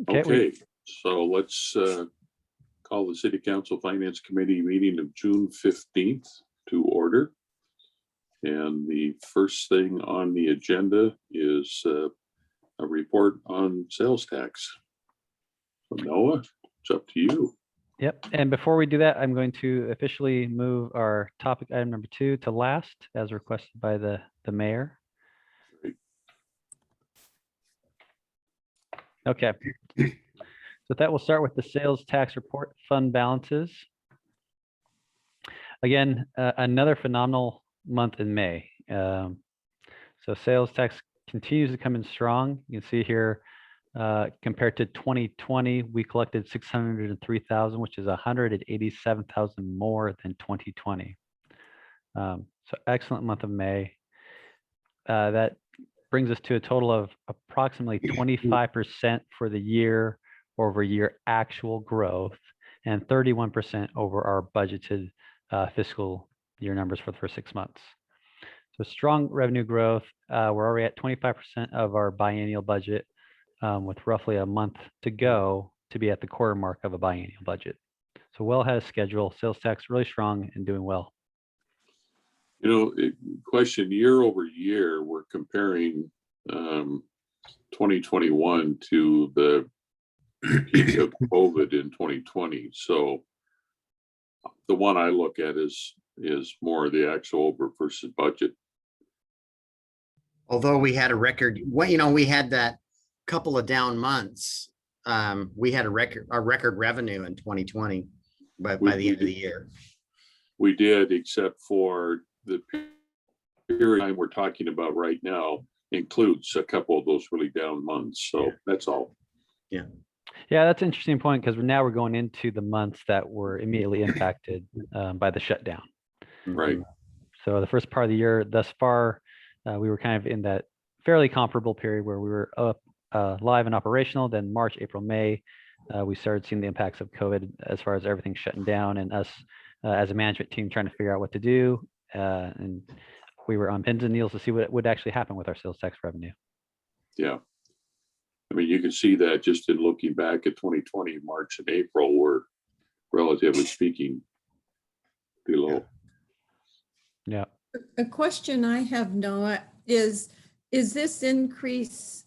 Okay, so let's call the City Council Finance Committee meeting of June 15th to order. And the first thing on the agenda is a report on sales tax. So Noah, it's up to you. Yep. And before we do that, I'm going to officially move our topic item number 2 to last as requested by the mayor. Great. Okay. So with that, we'll start with the sales tax report fund balances. Again, another phenomenal month in May. So sales tax continues to come in strong. You can see here, compared to 2020, we collected 603,000, which is 187,000 more than 2020. So excellent month of May. That brings us to a total of approximately 25% for the year over year actual growth and 31% over our budgeted fiscal year numbers for the first 6 months. So strong revenue growth. We're already at 25% of our biennial budget, with roughly a month to go to be at the quarter mark of a biennial budget. So well ahead of schedule. Sales tax really strong and doing well. You know, question year over year, we're comparing 2021 to the peak of COVID in 2020. So the one I look at is more the actual over versus budget. Although we had a record, well, you know, we had that couple of down months. We had a record revenue in 2020, but by the end of the year. We did, except for the period time we're talking about right now includes a couple of those really down months. So that's all. Yeah. Yeah, that's an interesting point because now we're going into the months that were immediately impacted by the shutdown. Right. So the first part of the year thus far, we were kind of in that fairly comparable period where we were up live and operational. Then March, April, May, we started seeing the impacts of COVID as far as everything shutting down and us as a management team trying to figure out what to do. And we were on pins and needles to see what would actually happen with our sales tax revenue. Yeah. I mean, you can see that just in looking back at 2020, March and April were, relatively speaking, below. Yeah. A question I have, Noah, is this increase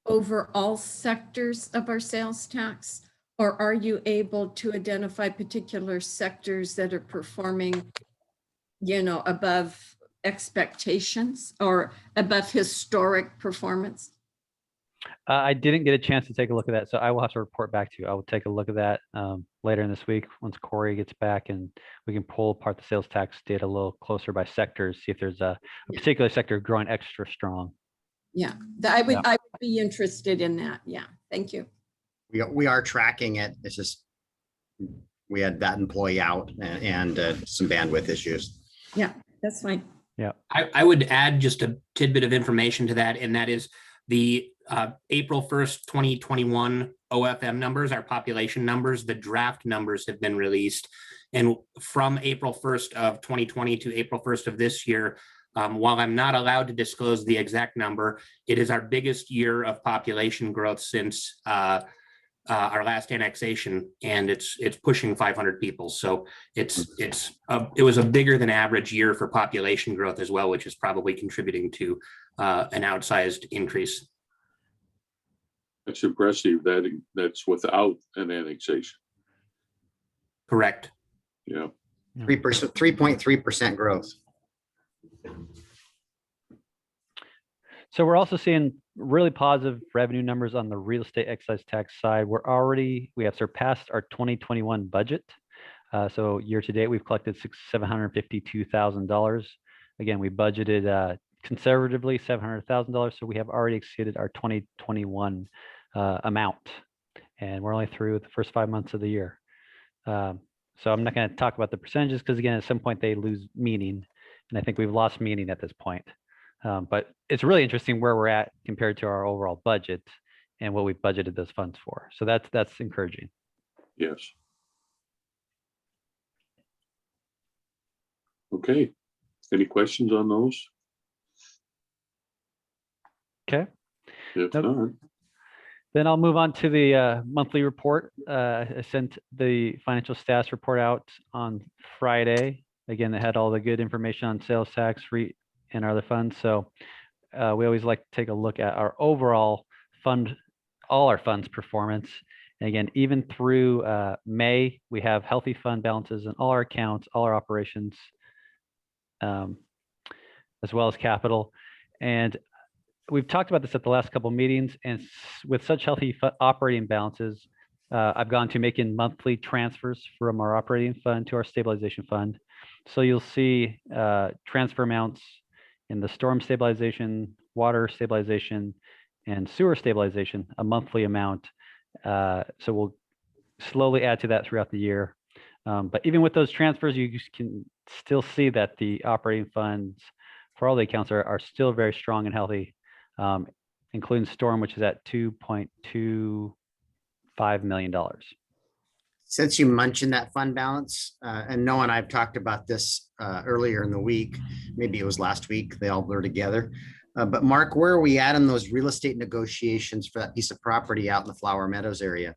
over all sectors of our sales tax, or are you able to identify particular sectors that are performing, you know, above expectations or above historic performance? I didn't get a chance to take a look at that, so I will have to report back to you. I will take a look at that later in this week once Corey gets back, and we can pull apart the sales tax data a little closer by sectors, see if there's a particular sector growing extra strong. Yeah, I would be interested in that. Yeah, thank you. We are tracking it. It's just we had that employee out and some bandwidth issues. Yeah, that's fine. Yeah, I would add just a tidbit of information to that, and that is the April 1st, 2021 Ofm numbers, our population numbers. The draft numbers have been released. And from April 1st of 2020 to April 1st of this year, while I'm not allowed to disclose the exact number, it is our biggest year of population growth since our last annexation, and it's pushing 500 people. So it was a bigger than average year for population growth as well, which is probably contributing to an outsized increase. That's impressive. That's without an annexation. Correct. Yeah. 3.3% growth. so we're also seeing really positive revenue numbers on the real estate excise tax side. We have surpassed our 2021 budget. So year to date, we've collected $752,000. Again, we budgeted conservatively $700,000, so we have already exceeded our 2021 amount, and we're only through the first 5 months of the year. So I'm not going to talk about the percentages because, again, at some point they lose meaning, and I think we've lost meaning at this point. But it's really interesting where we're at compared to our overall budget and what we've budgeted those funds for. So that's encouraging. Yes. Okay. Any questions on those? Okay. If Nope. not, Then I'll move on to the monthly report. I sent the financial status report out on Friday. Again, it had all the good information on sales tax, REIT, and our other funds. So we always like to take a look at our overall fund, all our funds performance. And again, even through May, we have healthy fund balances in all our accounts, all our operations, as well as capital. And we've talked about this at the last couple of meetings, and with such healthy operating balances, I've gone to making monthly transfers from our operating fund to our stabilization fund. So you'll see transfer amounts in the storm stabilization, water stabilization, and sewer stabilization, a monthly amount. So we'll slowly add to that throughout the year. But even with those transfers, you can still see that the operating funds for all the accounts are still very strong and healthy, including storm, which is at $2.25 million. Since you mentioned that fund balance, and Noah and I've talked about this earlier in the week, maybe it was last week, they all blur together. But Mark, where are we at in those real estate negotiations for that piece of property out in the Flower Meadows area?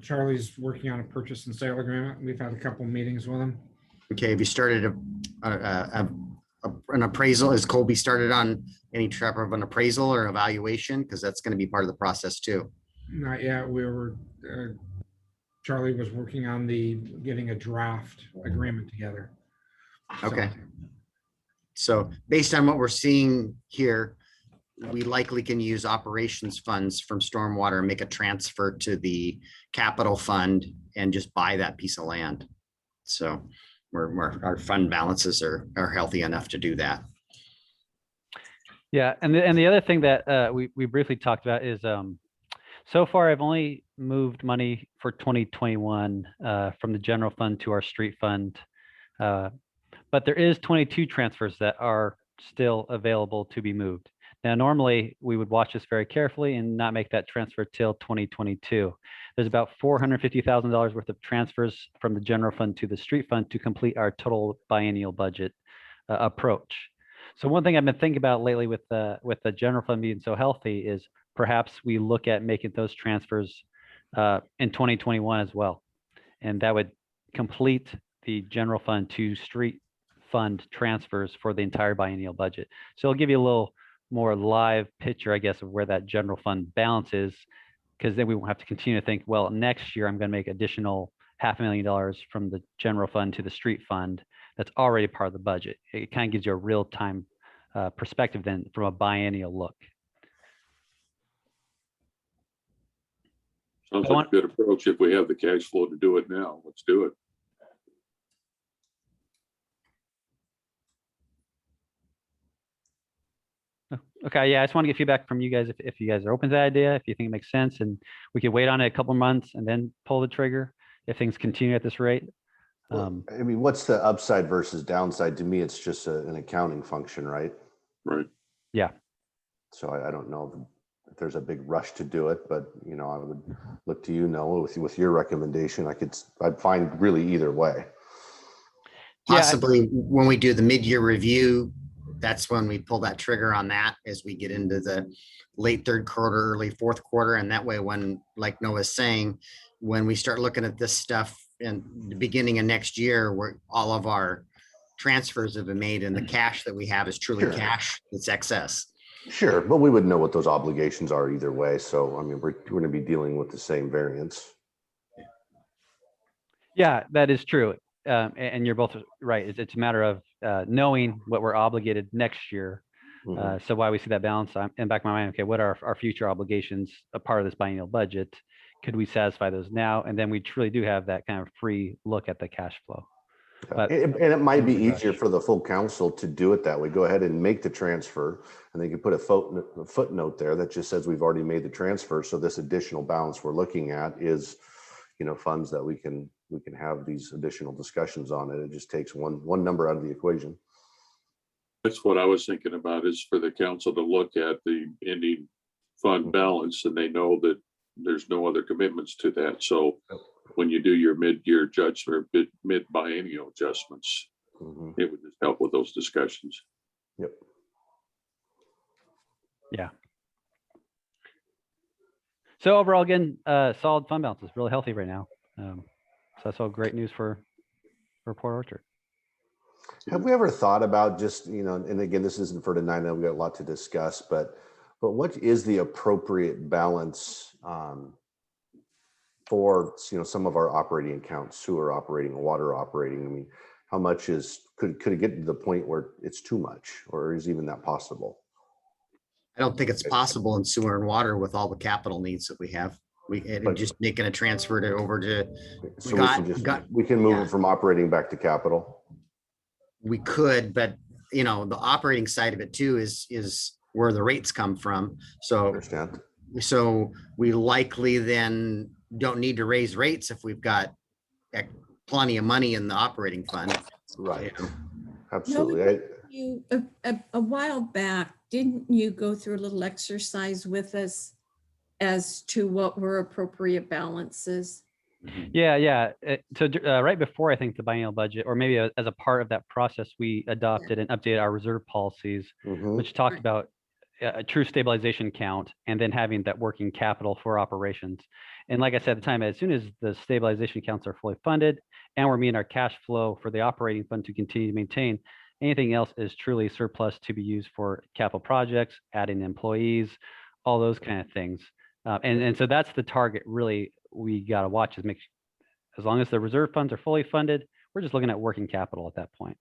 Charlie's working on a purchase and sale agreement. We've had a couple meetings with him. Okay, have you started an appraisal? Has Colby started on any type of an appraisal or evaluation? Because that's going to be part of the process too. Not yet. We were, Charlie was working on getting a draft agreement together. Okay. So based on what we're seeing here, we likely can use operations funds from stormwater and make a transfer to the capital fund and just buy that piece of land. So our fund balances are healthy enough to do that. Yeah, and the other thing that we briefly talked about is so far I've only moved money for 2021 from the general fund to our street fund, but there is 22 transfers that are still available to be moved. Now, normally we would watch this very carefully and not make that transfer till 2022. There's about $450,000 worth of transfers from the general fund to the street fund to complete our total biennial budget approach. So one thing I've been thinking about lately with the general fund being so healthy is perhaps we look at making those transfers in 2021 as well. And that would complete the general fund to street fund transfers for the entire biennial budget. So it'll give you a little more live picture, I guess, of where that general fund balance is, because then we won't have to continue to think, well, next year I'm going to make additional $500,000 from the general fund to the street fund. That's already part of the budget. It kind of gives you a real time perspective then from a biennial look. Sounds like a good approach. If we have the cash flow to do it now, let's do it. Okay, yeah, I just want to get feedback from you guys if you guys are open to that idea, if you think it makes sense, and we could wait on it a couple of months and then pull the trigger if things continue at this rate. Well, I mean, what's the upside versus downside? To me, it's just an accounting function, right? Right. Yeah. So I don't know if there's a big rush to do it, but you know, I would look to you, Noah, with your recommendation. I'd find really either way. Possibly when we do the mid-year review, that's when we pull that trigger on that as we get into the late third quarter, early fourth quarter. And that way, when, like Noah's saying, when we start looking at this stuff in the beginning of next year, where all of our transfers have been made and the cash that we have is truly Sure. cash that's excess. Sure, but we would know what those obligations are either way. So, I mean, we're going to be dealing with the same variance. Yeah, that is true. And you're both right. It's a matter of knowing what we're obligated next year. Mhm. So why we see that balance in the back of my mind, okay, what are our future obligations a part of this biennial budget? Could we satisfy those now? And then we truly do have that kind of free look at the cash flow. But, And it might be easier for the full council to do it that way. Go ahead and make the transfer, and they can put a footnote there that just says we've already made the transfer. So this additional balance we're looking at is, you know, funds that we can have these additional discussions on it. It just takes one number out of the equation. That's what I was thinking about, is for the council to look at the ending fund balance, and they know that there's no other commitments to that. So when you do your mid-year judgment or mid-biennial adjustments, it would just help with those discussions. Yep. So overall, again, solid fund balance is really healthy right now. So that's all great news for Port Orchard. Have we ever thought about just, and again, this isn't for tonight, I know we got a lot to discuss, but what is the appropriate balance for, some of our operating accounts, sewer operating, water operating? I mean, how much could it get to the point where it's too much, or is even that possible? I don't think it's possible in sewer and water with all the capital needs that we have. But- Just making a transfer over to, So got- we can move yeah. it from operating back to capital. we could, but the operating side of it too is where the rates come from. Understand? So we likely then don't need to raise rates if we've got plenty of money in the operating fund. Right. You know. Absolutely. You, a while back, didn't you go through a little exercise with us as to what were appropriate balances? Yeah. So right before, I think, the biennial budget, or maybe as a part of that process, we adopted and updated our reserve policies, Mhm. which talked Right. about a true stabilization count and then having that working capital for operations. And like I said at the time, as soon as the stabilization accounts are fully funded and we're meeting our cash flow for the operating fund to continue to maintain, anything else is truly surplus to be used for capital projects, adding employees, all those kind of things. And so that's the target really we got to watch, is as long as the reserve funds are fully funded, we're just looking at working capital at that point.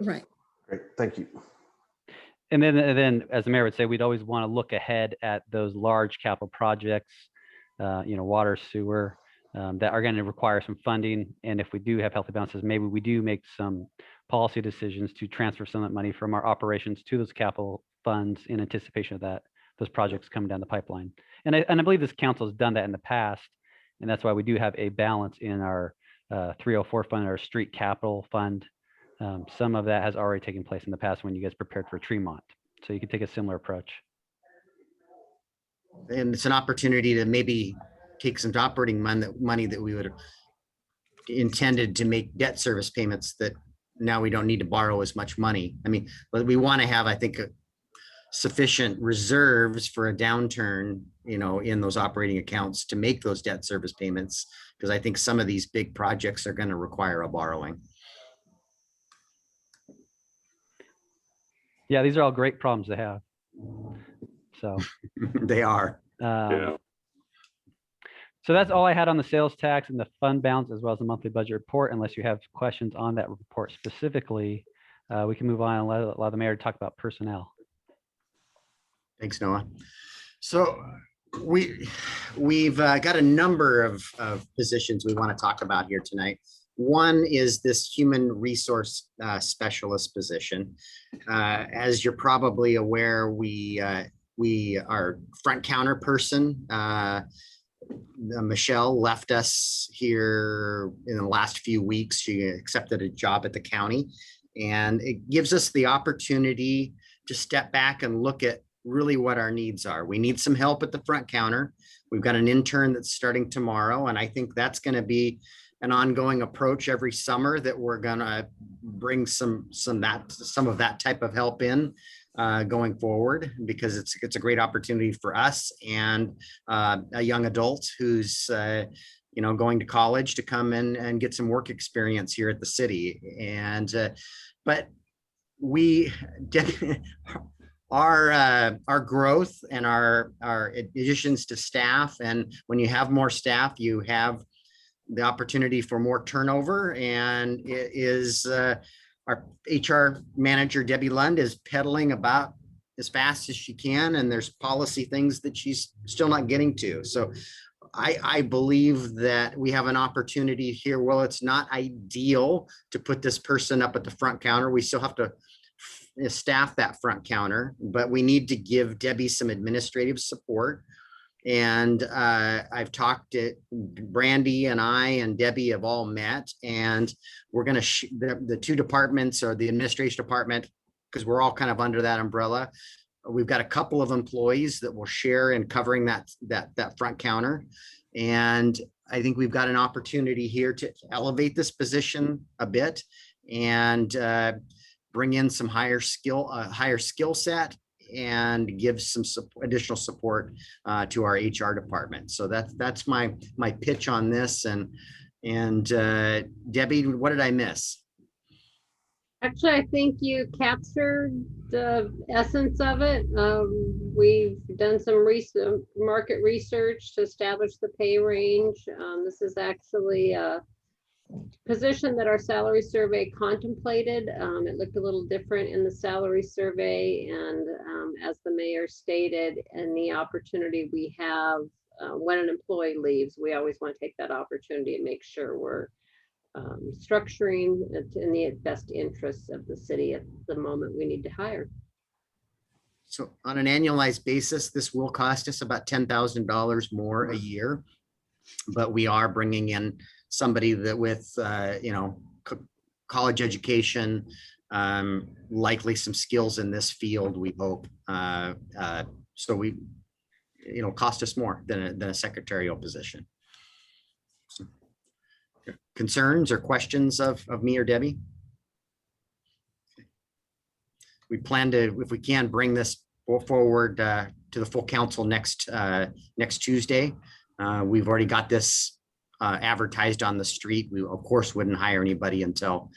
Right. Great. Thank you. And then, as the mayor would say, we'd always want to look ahead at those large capital projects, water, sewer, that are going to require some funding. And if we do have healthy balances, maybe we do make some policy decisions to transfer some of that money from our operations to those capital funds in anticipation of those projects coming down the pipeline. And I believe this council has done that in the past. And that's why we do have a balance in our 304 fund, our street capital fund. Some of that has already taken place in the past when you guys prepared for Tremont. So you can take a similar approach. And it's an opportunity to maybe take some operating money that we would have intended to make debt service payments, that now we don't need to borrow as much money. I mean, but we want to have, I think, sufficient reserves for a downturn, in those operating accounts to make those debt service payments, because I think some of these big projects are going to require a borrowing. Yeah, these are all great problems to have. So They are. Yeah. So that's all I had on the sales tax and the fund balance, as well as the monthly budget report. Unless you have questions on that report specifically, we can move on and allow the mayor to talk about personnel. Thanks, Noah. So we've got a number of positions we want to talk about here tonight. One is this human resource specialist position. As you're probably aware, we our front counter person, Michelle, left us here in the last few weeks. She accepted a job at the county, and it gives us the opportunity to step back and look at really what our needs are. We need some help at the front counter. We've got an intern that's starting tomorrow, and I think that's going to be an ongoing approach every summer, that we're going to bring some of that type of help in going forward, because it's a great opportunity for us and a young adult who's going to college to come in and get some work experience here at the city. And but we our growth and our additions to staff, and when you have more staff, you have the opportunity for more turnover. And it is our HR manager, Debbie Lund, is pedaling about as fast as she can, and there's policy things that she's still not getting to. So I believe that we have an opportunity here. Well, it's not ideal to put this person up at the front counter. We still have to staff that front counter, but we need to give Debbie some administrative support. And I've talked to Brandy, and I and Debbie have all met, and we're going to the two departments, or the administration department, because we're all kind of under that umbrella. We've got a couple of employees that will share in covering that front counter. And I think we've got an opportunity here to elevate this position a bit and bring in some higher skill set, and give some additional support to our HR department. So that's my pitch on this. And Debbie, what did I miss? Actually, I think you captured the essence of it. We've done some market research to establish the pay range. This is actually a position that our salary survey contemplated. It looked a little different in the salary survey, and as the mayor stated, and the opportunity we have when an employee leaves, we always want to take that opportunity and make sure we're structuring it in the best interests of the city at the moment we need to hire. So on an annualized basis, this will cost us about $10,000 more a year, but we are bringing in somebody that with, college education, likely some skills in this field, we hope. So we, cost us more than a secretarial position. Concerns or questions of me or Debbie? We plan to, if we can, bring this forward to the full council next Tuesday. We've already got this advertised on the street. We of course wouldn't hire anybody until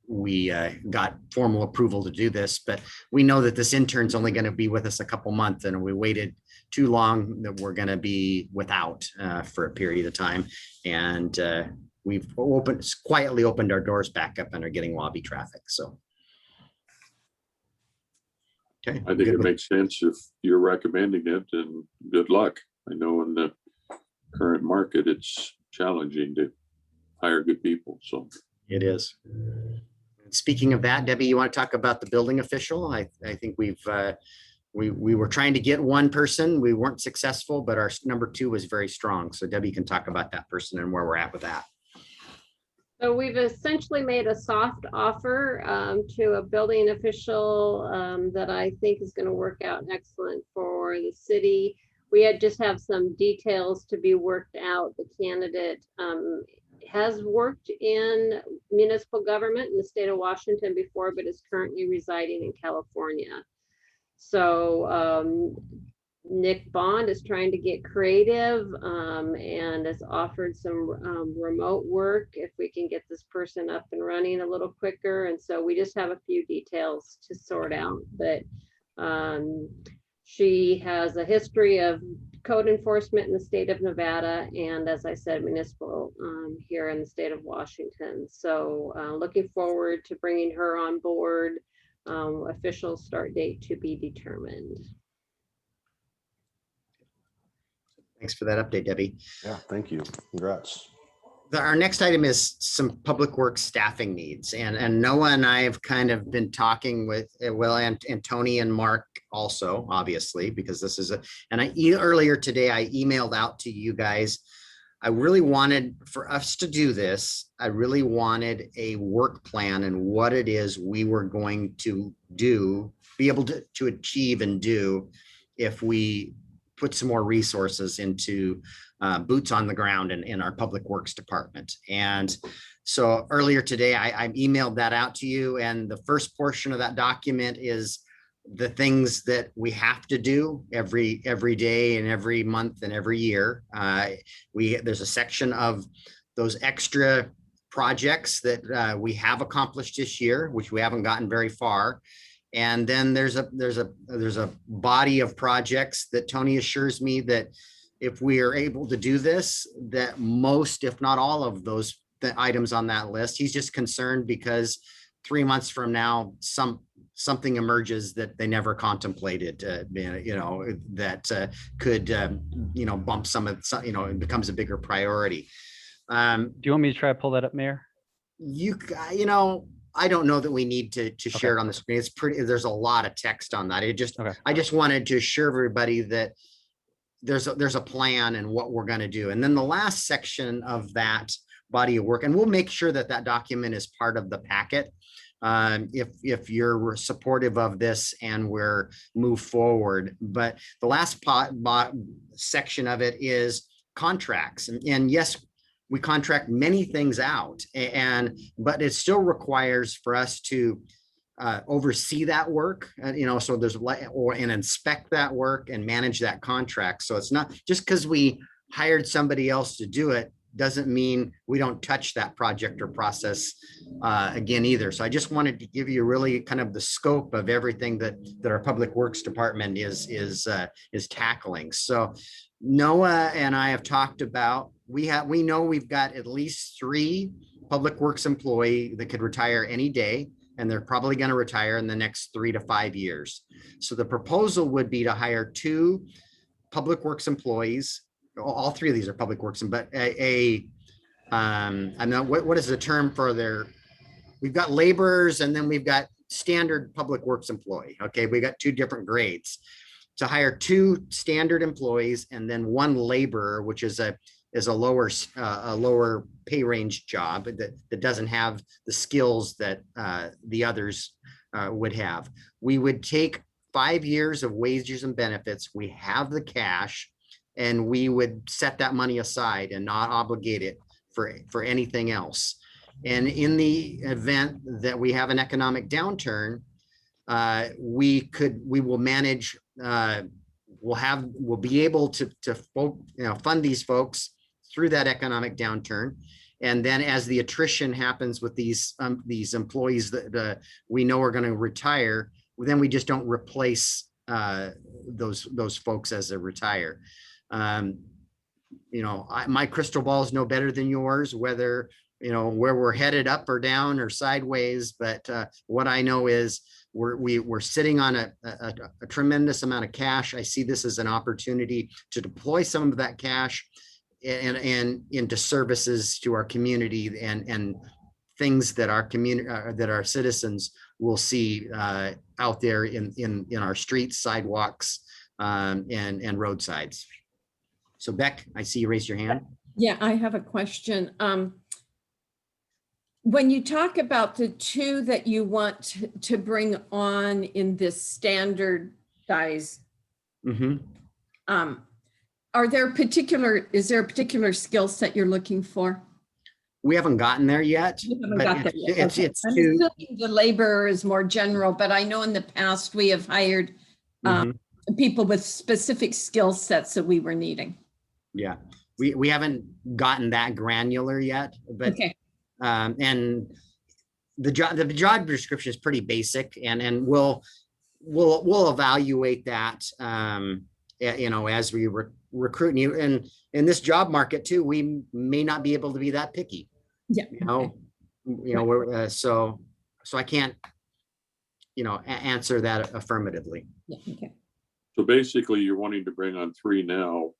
we got formal approval to do this, but we know that this intern's only going to be with us a couple months, and we waited too long that we're going to be without for a period of time. And we've quietly opened our doors back up and are getting lobby traffic. So. Okay. I think it makes sense if you're recommending it, and good luck. I know in the current market, it's challenging to hire good people. So it is. Speaking of that, Debbie, you want to talk about the building official? I think we were trying to get one person. We weren't successful, but our number 2 was very strong. So Debbie can talk about that person and where we're at with that. So we've essentially made a soft offer to a building official that I think is going to work out excellent for the city. We just have some details to be worked out. The candidate has worked in municipal government in the state of Washington before, but is currently residing in California. So Nick Bond is trying to get creative and has offered some remote work if we can get this person up and running a little quicker. And so we just have a few details to sort out, but she has a history of code enforcement in the state of Nevada, and as I said, municipal here in the state of Washington. So looking forward to bringing her on board. Official start date to be determined. Thanks for that update, Debbie. Yeah, thank you. Congrats. Our next item is some public works staffing needs, and Noah and I have kind of been talking with and Tony and Mark also, obviously, because this is earlier today I emailed out to you guys. I really wanted for us to do this. I really wanted a work plan and what it is we were going to do, be able to achieve and do if we put some more resources into boots on the ground in our public works department. And so earlier today, I emailed that out to you. And the first portion of that document is the things that we have to do every day and every month and every year. There's a section of those extra projects that we have accomplished this year, which we haven't gotten very far. And then there's a body of projects that Tony assures me that if we are able to do this, that most, if not all of those items on that list, he's just concerned because 3 months from now, something emerges that they never contemplated, that could, bump it becomes a bigger priority. Do you want me to try to pull that up, Mayor? I don't know that we need to share it on the screen. It's there's a lot of text on that. I just wanted to assure everybody that there's a plan and what we're going to do. And then the last section of that body of work, and we'll make sure that document is part of the packet. If you're supportive of this and we're move forward, but the last section of it is contracts. And yes, we contract many things out, but it still requires for us to oversee that work, so there's and inspect that work and manage that contract. So it's not just because we hired somebody else to do it, doesn't mean we don't touch that project or process again either. So I just wanted to give you really kind of the scope of everything that our Public Works Department is tackling. So Noah and I have talked about, we know we've got at least 3 Public Works employee that could retire any day, and they're probably going to retire in the next 3 to 5 years. So the proposal would be to hire 2 Public Works employees. All 3 of these are Public Works, but I'm not, what is the term for their, we've got laborers and then we've got standard Public Works employee. Okay, we got 2 different grades. To hire 2 standard employees and then 1 laborer, which is a lower pay range job that doesn't have the skills that the others would have. We would take 5 years of wages and benefits. We have the cash, and we would set that money aside and not obligate it for anything else. And in the event that we have an economic downturn, we will manage. We'll be able to fund these folks through that economic downturn. And then as the attrition happens with these employees that we know are going to retire, then we just don't replace those folks as they retire. My crystal ball is no better than yours, whether where we're headed up or down or sideways. But what I know is we're sitting on a tremendous amount of cash. I see this as an opportunity to deploy some of that cash and into services to our community and things that our community, that our citizens will see out there in our streets, sidewalks, and roadsides. So Beck, I see you raise your hand. Yeah, I have a question. When you talk about the 2 that you want to bring on in this standardized, is there a particular skill set you're looking for? We haven't gotten there yet. You haven't got there yet. It's I'm assuming the labor is more general, but I know in the past we have hired people with specific skill sets that we were needing. Yeah, we haven't gotten that granular yet, but okay. And the job description is pretty basic, and we'll evaluate that as we recruit you. And in this job market too, we may not be able to be that picky. Yeah. We're so I can't answer that affirmatively. Yeah. Okay. So basically, you're wanting to bring on 3 now.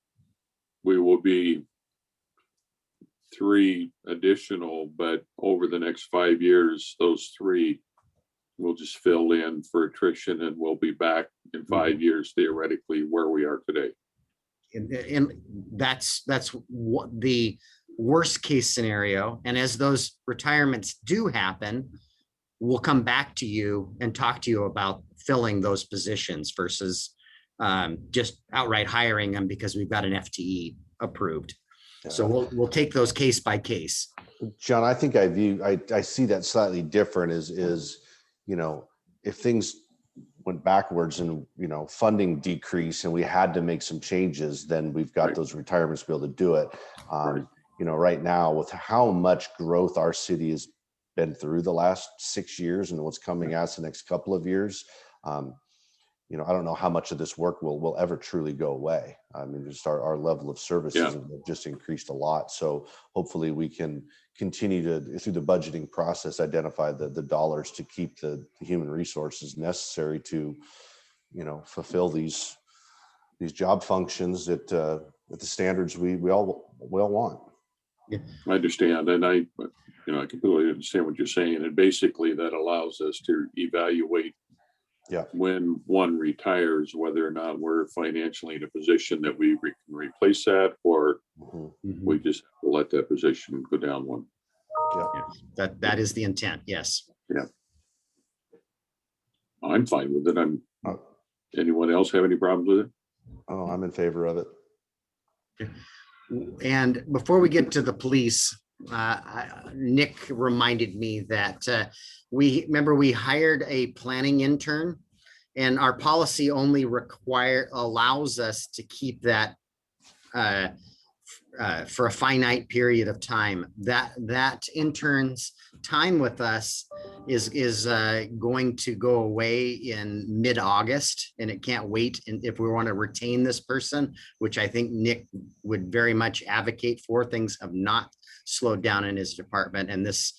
We will be 3 additional, but over the next 5 years, those 3 will just fill in for attrition, and we'll be back in 5 years theoretically where we are today. And that's what the worst case scenario. And as those retirements do happen, we'll come back to you and talk to you about filling those positions versus just outright hiring them because we've got an FTE approved. Yeah. So we'll take those case by case. John, I think I see that slightly different is if things went backwards and funding decreased and we had to make some changes, then we've got those retirements to be able to do it. Right now with how much growth our city has been through the last 6 years and what's coming at us the next couple of years, I don't know how much of this work will ever truly go away. I mean, just our level of services have just increased a lot. So hopefully we can continue to, through the budgeting process, identify the dollars to keep the human resources necessary to, fulfill these job functions at the standards we all want. Yeah. I understand. And I completely understand what you're saying. And basically that allows us to evaluate when one retires, whether or not we're financially in a position that we can replace that, or we just let that position go down one. Yeah. That is the intent. Yes. Yeah. I'm fine with it. Anyone else have any problems with it? Oh, I'm in favor of it. And before we get to the police, Nick reminded me that we hired a planning intern, and our policy only allows us to keep that for a finite period of time. That intern's time with us is going to go away in mid-August, and it can't wait. And if we want to retain this person, which I think Nick would very much advocate for, things have not slowed down in his department, and this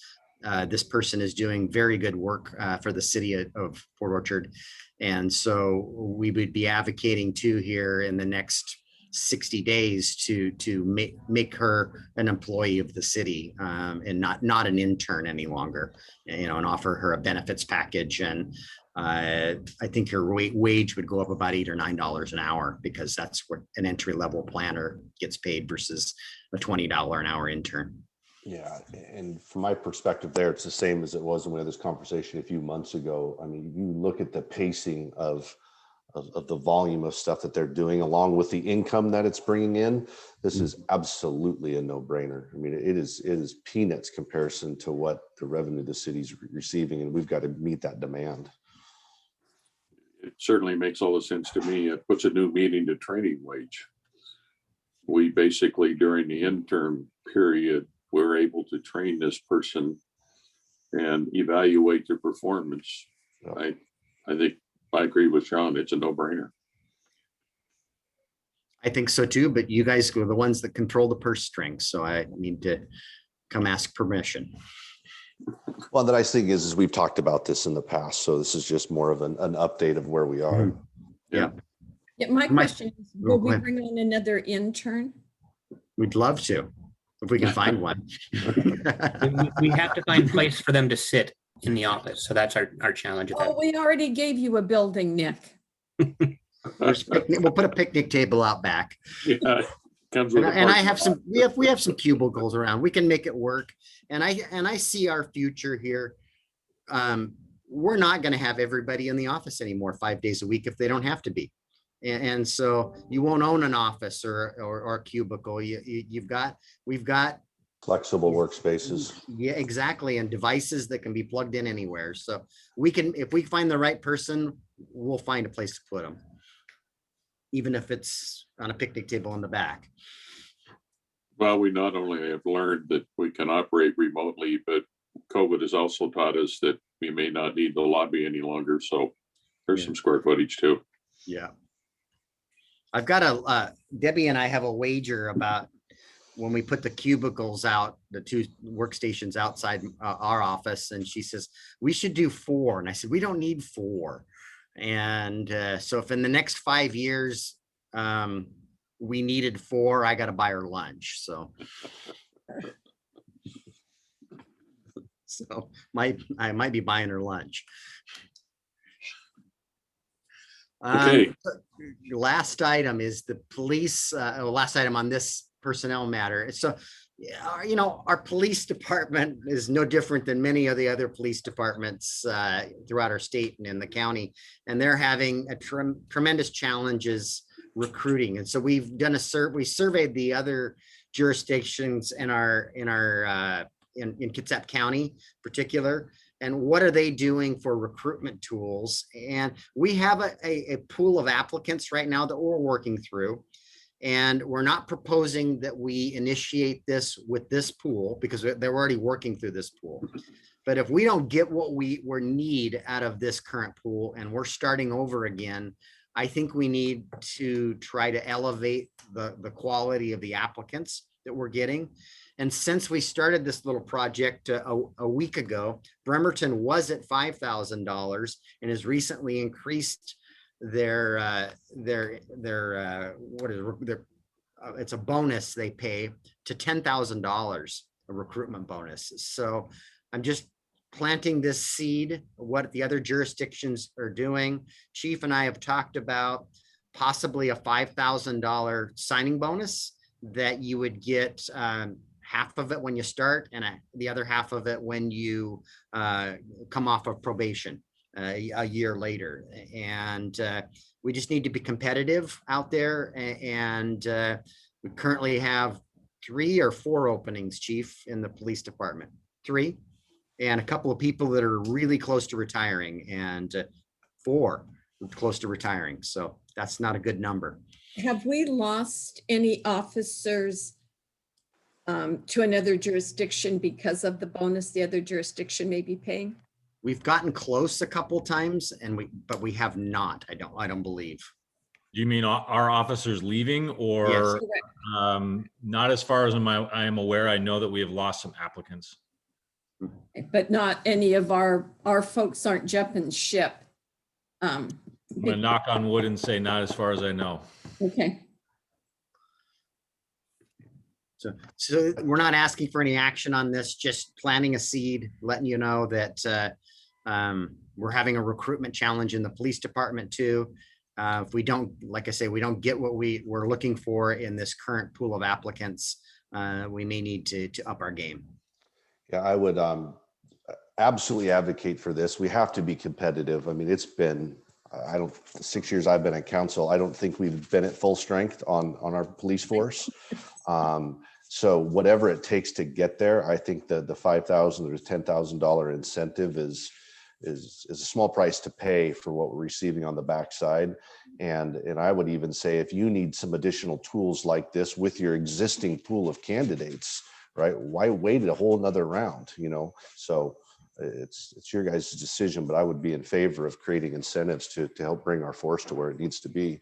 person is doing very good work for the city of Port Orchard. And so we would be advocating too here in the next 60 days to make her an employee of the city, and not an intern any longer, and offer her a benefits package. And I think her wage would go up about $8 or $9 an hour, because that's what an entry level planner gets paid versus a $20 an hour intern. Yeah, and from my perspective there, it's the same as it was when we had this conversation a few months ago. I mean, you look at the pacing of the volume of stuff that they're doing, along with the income that it's bringing in. This is absolutely a no-brainer. I mean, it is peanuts comparison to what the revenue the city's receiving, and we've got to meet that demand. It certainly makes all the sense to me. It puts a new meaning to training wage. We basically, during the intern period, we're able to train this person and evaluate their performance. Yep. I think I agree with Sean. It's a no-brainer. I think so too, but you guys are the ones that control the purse strings, so I need to come ask permission. Well, the nice thing is we've talked about this in the past, so this is just more of an update of where we are. Yeah. Yeah, my question is, will Go we ahead. bring on another intern? We'd love to, if we can find one. We have to find a place for them to sit in the office. So that's our challenge. Oh, we already gave you a building, Nick. We'll put a picnic table out back. Yeah, comes with And I have some, we have some cubicles around. We can make it work. And I see our future here. We're not going to have everybody in the office anymore 5 days a week if they don't have to be. And so you won't own an office or a cubicle. We've got Flexible workspaces. Yeah, exactly. And devices that can be plugged in anywhere. So we can, if we find the right person, we'll find a place to put them, even if it's on a picnic table in the back. Well, we not only have learned that we can operate remotely, but COVID has also taught us that we may not need the lobby any longer. So there's some square footage too. Yeah. I've got Debbie and I have a wager about when we put the cubicles out, the 2 workstations outside our office, and she says, we should do 4. And I said, we don't need 4. And so if in the next 5 years, we needed 4, I got to buy her lunch. So, I might be buying her lunch. Okay. Last item is the police, last item on this personnel matter. So, our police department is no different than many of the other police departments throughout our state and in the county, and they're having a tremendous challenges recruiting. And so we've done we surveyed the other jurisdictions in Kitsap County in particular, and what are they doing for recruitment tools? And we have a pool of applicants right now that we're working through. And we're not proposing that we initiate this with this pool because they're already working through this pool. But if we don't get what we need out of this current pool and we're starting over again, I think we need to try to elevate the quality of the applicants that we're getting. And since we started this little project a week ago, Bremerton was at $5,000 and has recently increased it's a bonus they pay to $10,000, a recruitment bonus. So I'm just planting this seed, what the other jurisdictions are doing. Chief and I have talked about possibly a $5,000 signing bonus that you would get half of it when you start and the other half of it when you come off of probation a year later. And we just need to be competitive out there. And we currently have 3 or 4 openings, chief, in the police department. 3, and a couple of people that are really close to retiring, and 4 close to retiring. So that's not a good number. Have we lost any officers to another jurisdiction because of the bonus the other jurisdiction may be paying? We've gotten close a couple times, but we have not. I don't believe. Do you mean our officers leaving, or Correct. not as far as I am aware? I know that we have lost some applicants. But not any of our folks aren't jumping ship. I'm gonna knock on wood and say not as far as I know. Okay. So we're not asking for any action on this, just planting a seed, letting you know that we're having a recruitment challenge in the police department too. If we don't, like I say, we don't get what we're looking for in this current pool of applicants, we may need to up our game. Yeah, I would absolutely advocate for this. We have to be competitive. I mean, it's been, 6 years I've been at council, I don't think we've been at full strength on our police force. So whatever it takes to get there, I think the $5,000 or $10,000 incentive is a small price to pay for what we're receiving on the backside. And I would even say, if you need some additional tools like this with your existing pool of candidates, right? Why wait a whole nother round, So it's your guys' decision, but I would be in favor of creating incentives to help bring our force to where it needs to be.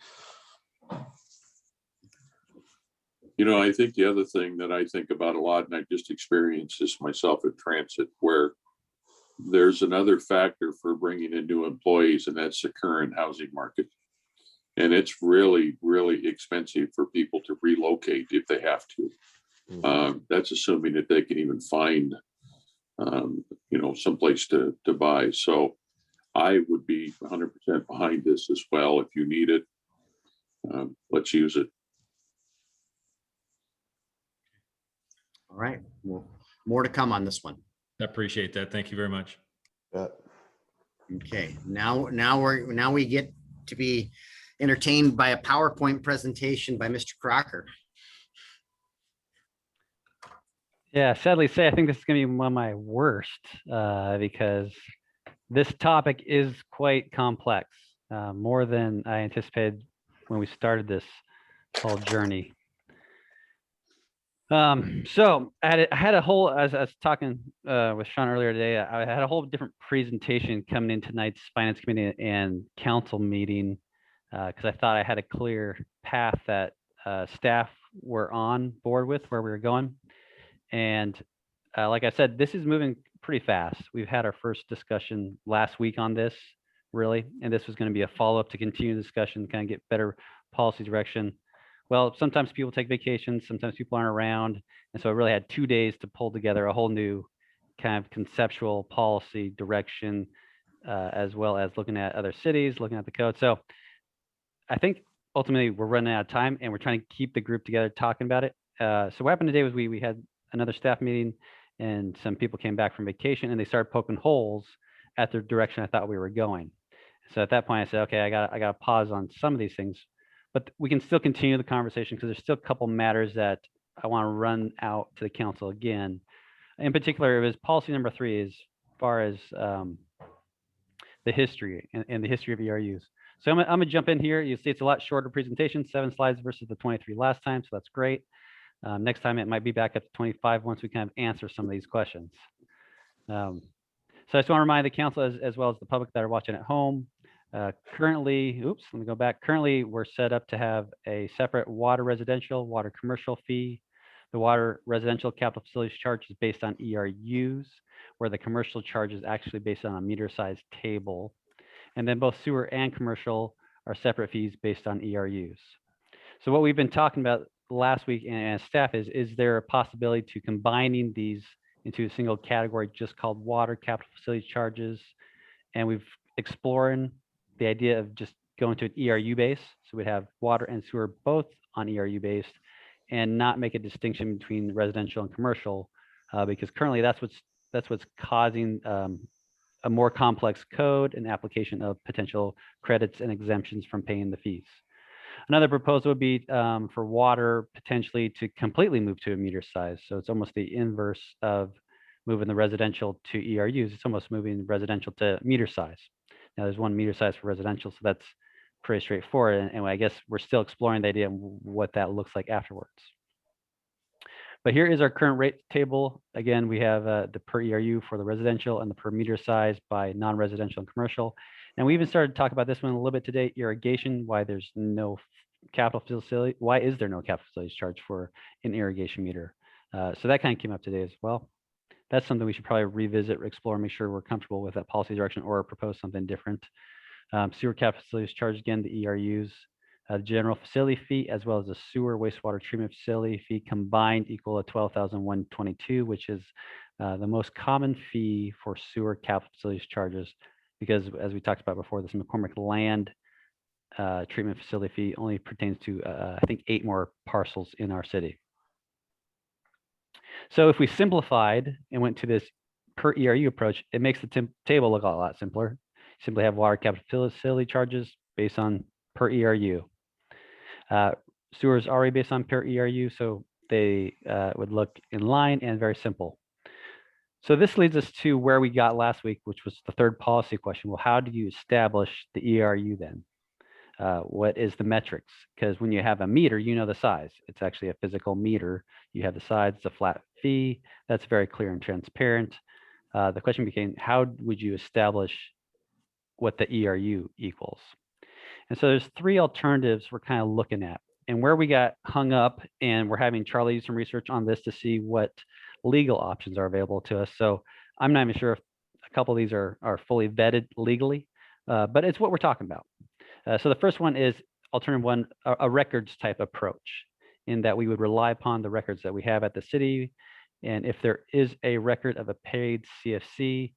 I think the other thing that I think about a lot, and I just experienced this myself at Transit, where there's another factor for bringing in new employees, and that's the current housing market. And it's really, really expensive for people to relocate if they have to. That's assuming that they can even find, someplace to buy. So I would be 100% behind this as well. If you need it, let's use it. All right, well, more to come on this one. I appreciate that. Thank you very much. Okay, now we get to be entertained by a PowerPoint presentation by Mr. Crocker. Yeah, sadly say, I think this is going to be one of my worst because this topic is quite complex, more than I anticipated when we started this whole journey. So I had a whole, as I was talking with Sean earlier today, I had a whole different presentation coming in tonight's finance committee and council meeting because I thought I had a clear path that staff were on board with where we were going. And like I said, this is moving pretty fast. We've had our first discussion last week on this, really, and this was going to be a follow-up to continue the discussion, kind of get better policy direction. Well, sometimes people take vacations, sometimes people aren't around. And so I really had 2 days to pull together a whole new kind of conceptual policy direction, as well as looking at other cities, looking at the code. So I think ultimately we're running out of time and we're trying to keep the group together talking about it. So what happened today was we had another staff meeting and some people came back from vacation and they started poking holes at the direction I thought we were going. So at that point I said, okay, I got to pause on some of these things. But we can still continue the conversation because there's still a couple matters that I want to run out to the council again. In particular, it was policy number 3 as far as the history and the history of ERUs. So I'm gonna jump in here. You see it's a lot shorter presentation, 7 slides versus the 23 last time, so that's great. Next time it might be back up to 25 once we kind of answer some of these questions. So I just want to remind the council as well as the public that are watching at home, currently, let me go back. Currently, we're set up to have a separate water residential, water commercial fee. The water residential capital facilities charge is based on ERUs, where the commercial charge is actually based on a meter size table. And then both sewer and commercial are separate fees based on ERUs. So what we've been talking about last week and staff is there a possibility to combining these into a single category just called water capital facilities charges? And we've exploring the idea of just going to an ERU base. So we'd have water and sewer both on ERU based and not make a distinction between residential and commercial because currently that's what's causing a more complex code and application of potential credits and exemptions from paying the fees. Another proposal would be for water potentially to completely move to a meter size. So it's almost the inverse of moving the residential to ERUs. It's almost moving residential to meter size. Now there's one meter size for residential, so that's pretty straightforward. And I guess we're still exploring the idea of what that looks like afterwards. But here is our current rate table. Again, we have the per ERU for the residential and the per meter size by non-residential and commercial. And we even started to talk about this one a little bit today, irrigation, why there's no capital facility. Why is there no capital facilities charge for an irrigation meter? So that kind of came up today as well. That's something we should probably revisit, explore, make sure we're comfortable with that policy direction or propose something different. Sewer capital facilities charge, again, the ERUs. General facility fee as well as the sewer wastewater treatment facility fee combined equal to $12,122, which is the most common fee for sewer capital facilities charges, because as we talked about before, this McCormick land treatment facility fee only pertains to I think 8 more parcels in our city. So if we simplified and went to this per ERU approach, it makes the table look a lot simpler. Simply have water capital facility charges based on per ERU. Sewer is already based on per ERU, so they would look in line and very simple. So this leads us to where we got last week, which was the third policy question. Well, how do you establish the ERU then? What is the metrics? Because when you have a meter, you know the size. It's actually a physical meter. You have the size, it's a flat fee. That's very clear and transparent. The question became, how would you establish what the ERU equals? And so there's 3 alternatives we're kind of looking at. And where we got hung up, and we're having Charlie do some research on this to see what legal options are available to us. So I'm not even sure if a couple of these are fully vetted legally, but it's what we're talking about. So the first one is alternative 1, a records type approach, in that we would rely upon the records that we have at the city. And if there is a record of a paid CFC,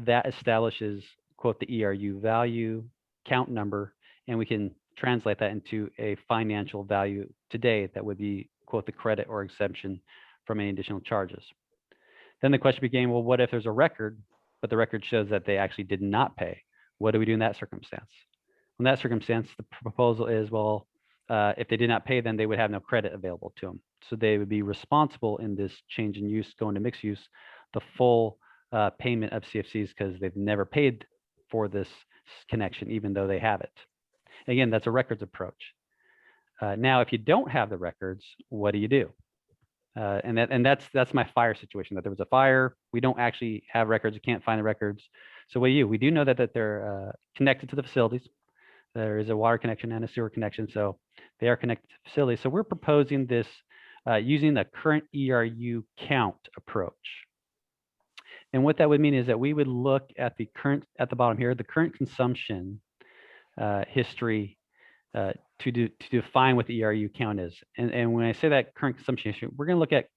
that establishes, quote, the ERU value, count number, and we can translate that into a financial value today that would be, quote, the credit or exemption from any additional charges. Then the question became, well, what if there's a record, but the record shows that they actually did not pay? What do we do in that circumstance? In that circumstance, the proposal is, well, if they did not pay, then they would have no credit available to them. So they would be responsible in this change in use going to mixed use, the full payment of CFCs, because they've never paid for this connection, even though they have it. Again, that's a records approach. Now, if you don't have the records, what do? And that's my fire situation, that there was a fire. We don't actually have records. We can't find the records. So what do? We do know that they're connected to the facilities. There is a water connection and a sewer connection. So they are connected to facilities. So we're proposing this using the current ERU count approach. And what that would mean is that we would look at the current, at the bottom here, the current consumption history to define what the ERU count is. And when I say that current consumption history, we're going to look at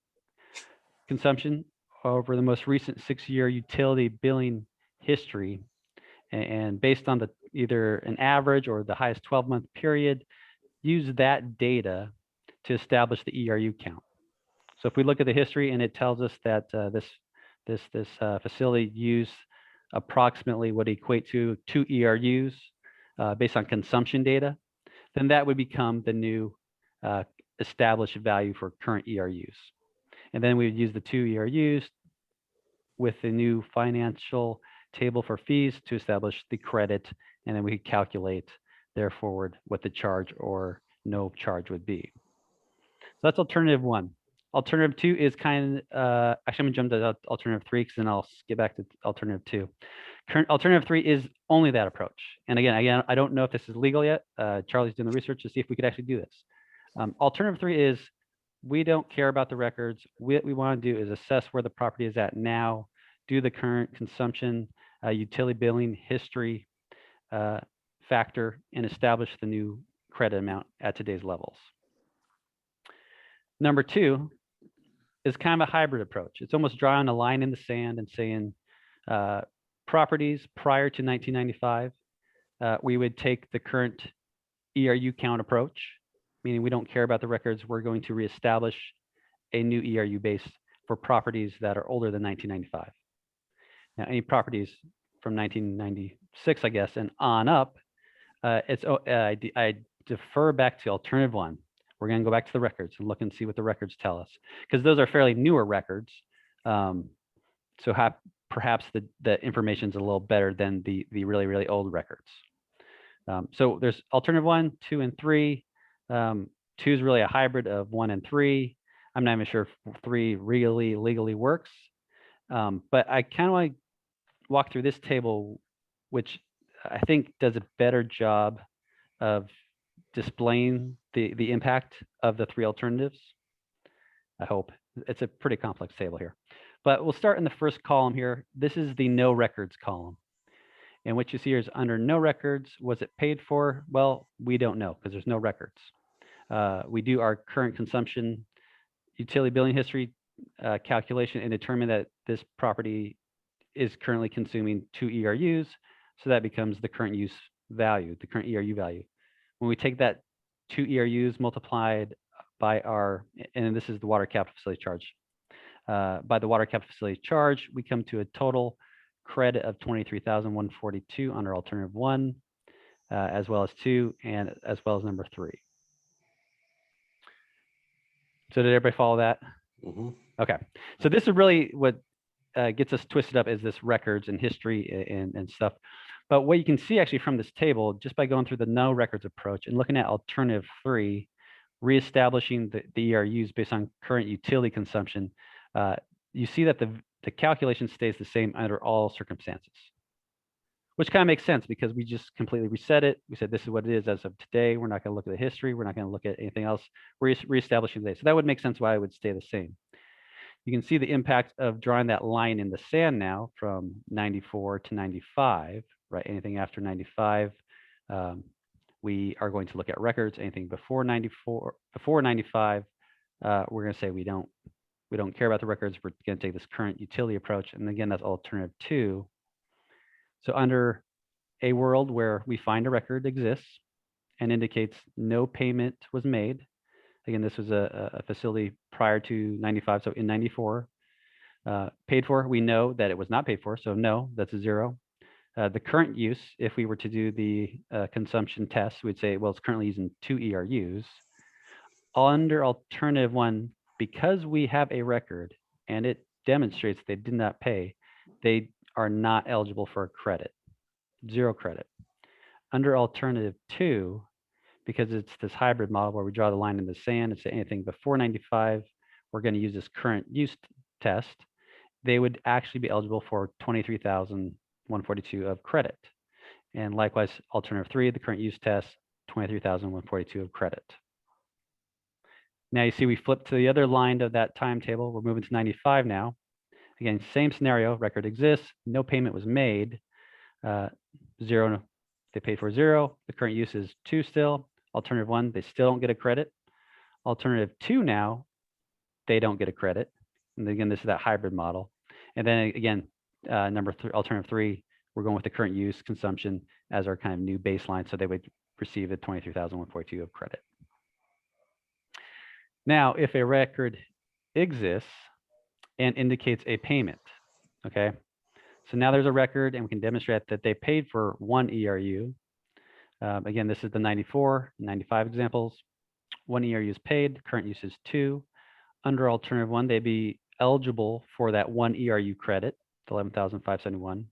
consumption over the most recent 6-year utility billing history. And based on the either an average or the highest 12-month period, use that data to establish the ERU count. So if we look at the history and it tells us that this facility used approximately what equate to 2 ERUs based on consumption data, then that would become the new established value for current ERUs. And then we would use the 2 ERUs with the new financial table for fees to establish the credit, and then we calculate therefore what the charge or no charge would be. So that's alternative 1. Alternative 2 is kind of, actually I'm gonna jump to alternative 3 because then I'll get back to alternative 2. Current alternative 3 is only that approach. And again, I don't know if this is legal yet. Charlie's doing the research to see if we could actually do this. Alternative 3 is we don't care about the records. What we want to do is assess where the property is at now, do the current consumption, utility billing history factor, and establish the new credit amount at today's levels. Number 2 is kind of a hybrid approach. It's almost drawing a line in the sand and saying properties prior to 1995, we would take the current ERU count approach, meaning we don't care about the records. We're going to reestablish a new ERU base for properties that are older than 1995. Now, any properties from 1996, I guess, and on up, I defer back to alternative one. We're going to go back to the records and look and see what the records tell us, because those are fairly newer records. So perhaps the information is a little better than the really, really old records. So there's alternative 1, 2, and 3. 2 is really a hybrid of 1 and 3. I'm not even sure if 3 really legally works, but I kind of want to walk through this table, which I think does a better job of displaying the impact of the 3 alternatives. I hope. It's a pretty complex table here, but we'll start in the first column here. This is the no records column. And what you see here is under no records, was it paid for? Well, we don't know because there's no records. We do our current consumption utility billing history calculation and determine that this property is currently consuming 2 ERUs. So that becomes the current use value, the current ERU value. When we take that 2 ERUs multiplied by our, and this is the water capital facility charge, by the water capital facility charge, we come to a total credit of $23,142 under alternative 1, as well as 2, and as well as number 3. So did everybody follow that? Mm-hmm. Okay. So this is really what gets us twisted up, is this records and history and stuff. But what you can see actually from this table, just by going through the no records approach and looking at alternative 3, reestablishing the ERUs based on current utility consumption, you see that the calculation stays the same under all circumstances, which kind of makes sense because we just completely reset it. We said this is what it is as of today. We're not going to look at the history. We're not going to look at anything else. We're reestablishing today. So that would make sense why it would stay the same. You can see the impact of drawing that line in the sand now from 94 to 95, right? Anything after 95, we are going to look at records. Anything before 94, before 95, we're going to say we don't care about the records. We're going to take this current utility approach. And again, that's alternative 2. So under a world where we find a record exists and indicates no payment was made, again, this was a facility prior to 95, so in 94, paid for, we know that it was not paid for, so no, that's a 0. The current use, if we were to do the consumption test, we'd say, well, it's currently using 2 ERUs. Under alternative 1, because we have a record and it demonstrates they did not pay, they are not eligible for a credit, 0 credit. Under alternative 2, because it's this hybrid model where we draw the line in the sand and say anything before 95, we're going to use this current use test, they would actually be eligible for $23,142 of credit. And likewise, alternative 3, the current use test, $23,142 of credit. Now you see we flip to the other line of that timetable. We're moving to 95 now. Again, same scenario, record exists, no payment was made, 0, they paid for 0. The current use is 2 still. Alternative 1, they still don't get a credit. Alternative 2 now, they don't get a credit. And again, this is that hybrid model. And then again, alternative 3, we're going with the current use consumption as our kind of new baseline. So they would receive the $23,142 of credit. Now, if a record exists and indicates a payment, okay? So now there's a record and we can demonstrate that they paid for 1 ERU. Again, this is the 94, 95 examples. 1 ERU is paid, current use is 2. Under alternative 1, they'd be eligible for that 1 ERU credit, $11,571.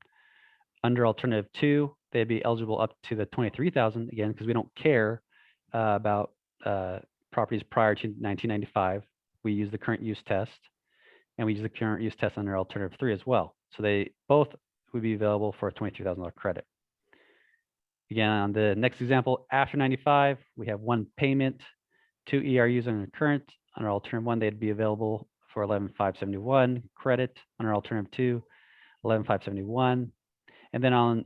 Under alternative 2, they'd be eligible up to the $23,000, again, because we don't care about properties prior to 1995. We use the current use test, and we use the current use test under alternative 3 as well. So they both would be available for a $23,000 credit. Again, on the next example, after 95, we have 1 payment, 2 ERUs under current. Under alternative 1, they'd be available for $11,571 credit. Under alternative 2, $11,571. And then on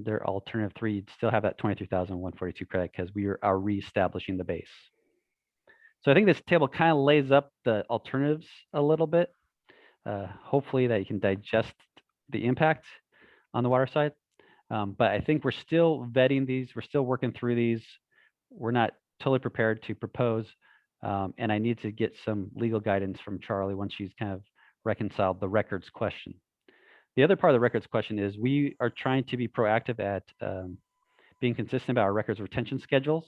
their alternative 3, you'd still have that $23,142 credit because we are reestablishing the base. So I think this table kind of lays up the alternatives a little bit. Hopefully that you can digest the impact on the water side. But I think we're still vetting these. We're still working through these. We're not totally prepared to propose. And I need to get some legal guidance from Charlie once she's kind of reconciled the records question. The other part of the records question is we are trying to be proactive at being consistent about our records retention schedules.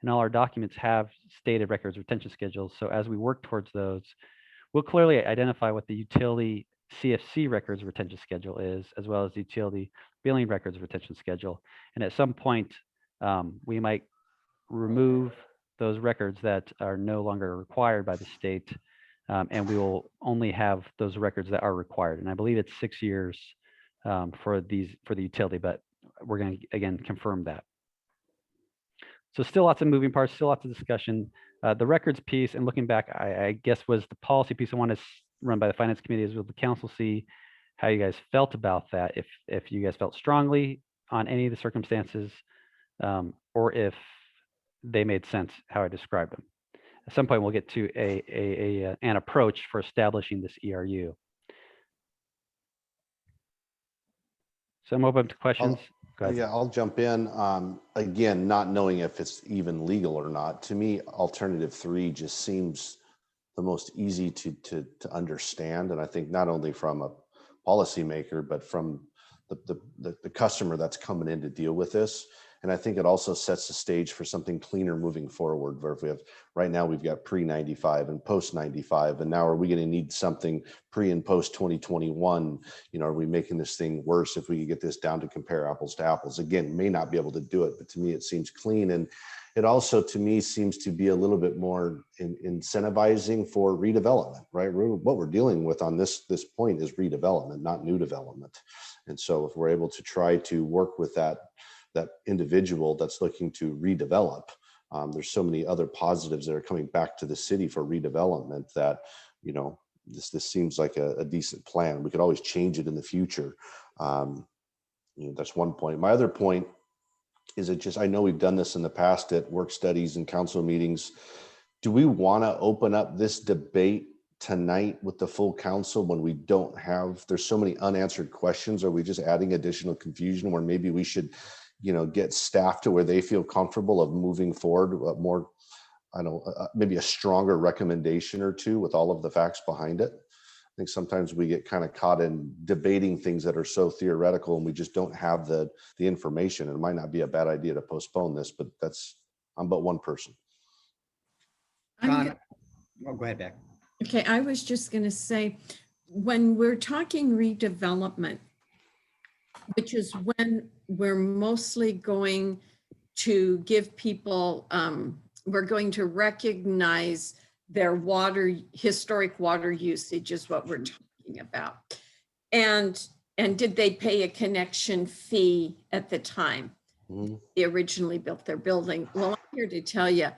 and all our documents have stated records retention schedules. So as we work towards those, we'll clearly identify what the utility CFC records retention schedule is, as well as the utility billing records retention schedule. And at some point, we might remove those records that are no longer required by the state, and we will only have those records that are required. And I believe it's 6 years for the utility, but we're going to again confirm that. So still lots of moving parts, still lots of discussion. The records piece, and looking back, I guess was the policy piece I want to run by the finance committee, is will the council see how you guys felt about that, if you guys felt strongly on any of the circumstances, or if they made sense how I described them. At some point, we'll get to an approach for establishing this ERU. So I'm open to questions. Go ahead. Yeah, I'll jump in. Again, not knowing if it's even legal or not. To me, alternative 3 just seems the most easy to understand. And I think not only from a policymaker, but from the customer that's coming in to deal with this. And I think it also sets the stage for something cleaner moving forward, where if we have, right now we've got pre-95 and post-95, and now are we going to need something pre and post 2021? You know, are we making this thing worse if we could get this down to compare apples to apples? Again, may not be able to do it, but to me it seems clean. And it also, to me, seems to be a little bit more incentivizing for redevelopment, right? What we're dealing with on this point is redevelopment, not new development. And so if we're able to try to work with that individual that's looking to redevelop, there's so many other positives that are coming back to the city for redevelopment that, you know, this seems like a decent plan. We could always change it in the future. You know, that's one point. My other point is I know we've done this in the past at work studies and council meetings. Do we want to open up this debate tonight with the full council when we don't have, there's so many unanswered questions? Are we just adding additional confusion where maybe we should, you know, get staff to where they feel comfortable of moving forward more, I don't know, maybe a stronger recommendation or two with all of the facts behind it? I think sometimes we get kind of caught in debating things that are so theoretical and we just don't have the information. And it might not be a bad idea to postpone this, but I'm but one person. Go ahead, Beck. Okay, I was just going to say, when we're talking redevelopment, which is when we're mostly going to give people, we're going to recognize their historic water usage is what we're talking about. And did they pay a connection fee at the time they originally built their building? Well, I'm here to tell you,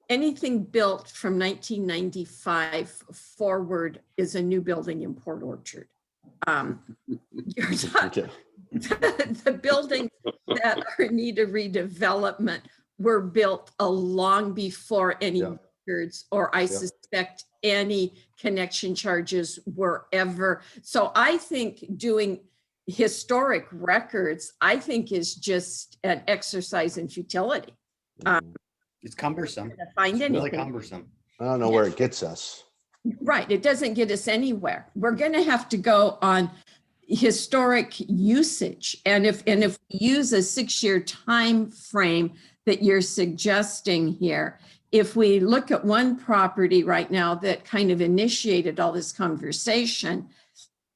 anything built from 1995 forward is a new building in Port Orchard. The buildings that are in need of redevelopment were built long before any records, or I suspect any connection charges were ever. So I think doing historic records, I think, is just an exercise in futility. It's cumbersome. Find It's really anything. cumbersome. I don't know where it gets us. Right. It doesn't get us anywhere. We're going to have to go on historic usage. And if we use a 6-year time frame that you're suggesting here, if we look at one property right now that kind of initiated all this conversation,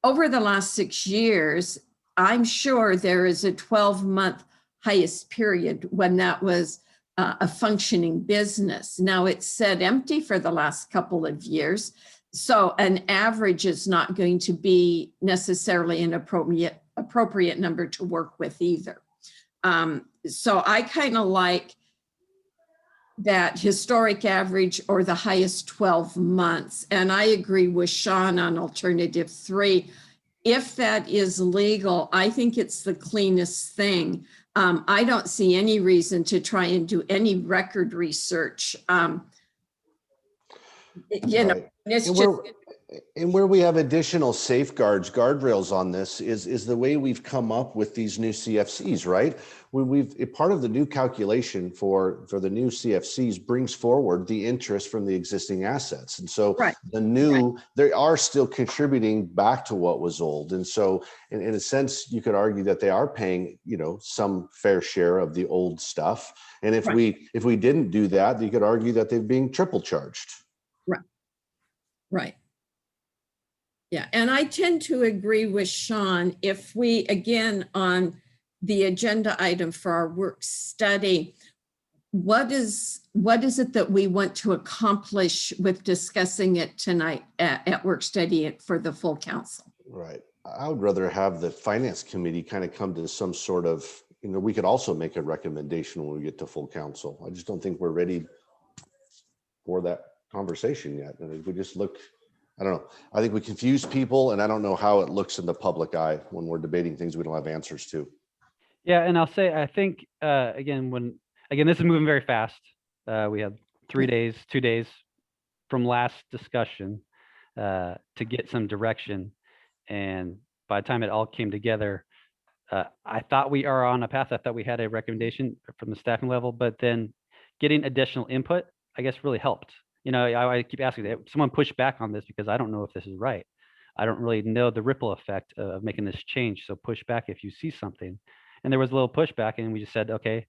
over the last 6 years, I'm sure there is a 12-month highest period when that was a functioning business. Now it's sat empty for the last couple of years. So an average is not going to be necessarily an appropriate number to work with either. So I kind of like that historic average or the highest 12 months. And I agree with Sean on alternative 3. If that is legal, I think it's the cleanest thing. I don't see any reason to try and do any record research. You know, it's just And where we have additional safeguards, guardrails on this is the way we've come up with these new CFCs, right? Part of the new calculation for the new CFCs brings forward the interest from the existing assets. And so Right. they are still contributing back to what was old. And so in a sense, you could argue that they are paying, some fair share of the old stuff. And if we didn't do that, you could argue that they're being triple charged. Right. Yeah, and I tend to agree with Sean. If we, again, on the agenda item for our work study, what is it that we want to accomplish with discussing it tonight at work study for the full council? Right. I would rather have the finance committee kind of come to some sort of, we could also make a recommendation when we get to full council. I just don't think we're ready for that conversation yet. And if we just look, I don't know. I think we confuse people, and I don't know how it looks in the public eye when we're debating things we don't have answers to. Yeah, and I'll say, I think, again, this is moving very fast. We have 2 days from last discussion to get some direction. And by the time it all came together, I thought we are on a path. I thought we had a recommendation from the staffing level, but then getting additional input, I guess, really helped. I keep asking, someone push back on this because I don't know if this is right. I don't really know the ripple effect of making this change. So push back if you see something. And there was a little pushback, and we just said, okay,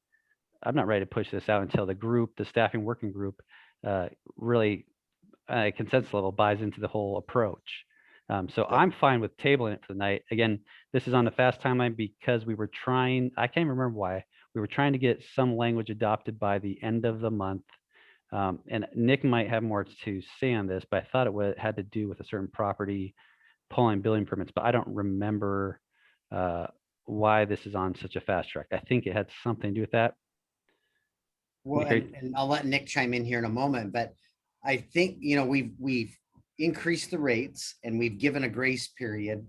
I'm not ready to push this out until the staffing working group, really consensus level buys into the whole approach. So I'm fine with tabling it for the night. Again, this is on the fast timeline because we were trying, I can't remember why, we were trying to get some language adopted by the end of the month. And Nick might have more to say on this, but I thought it had to do with a certain property pulling building permits, but I don't remember why this is on such a fast track. I think it had something to do with that. Well, and I'll let Nick chime in here in a moment, but I think, we've increased the rates and we've given a grace period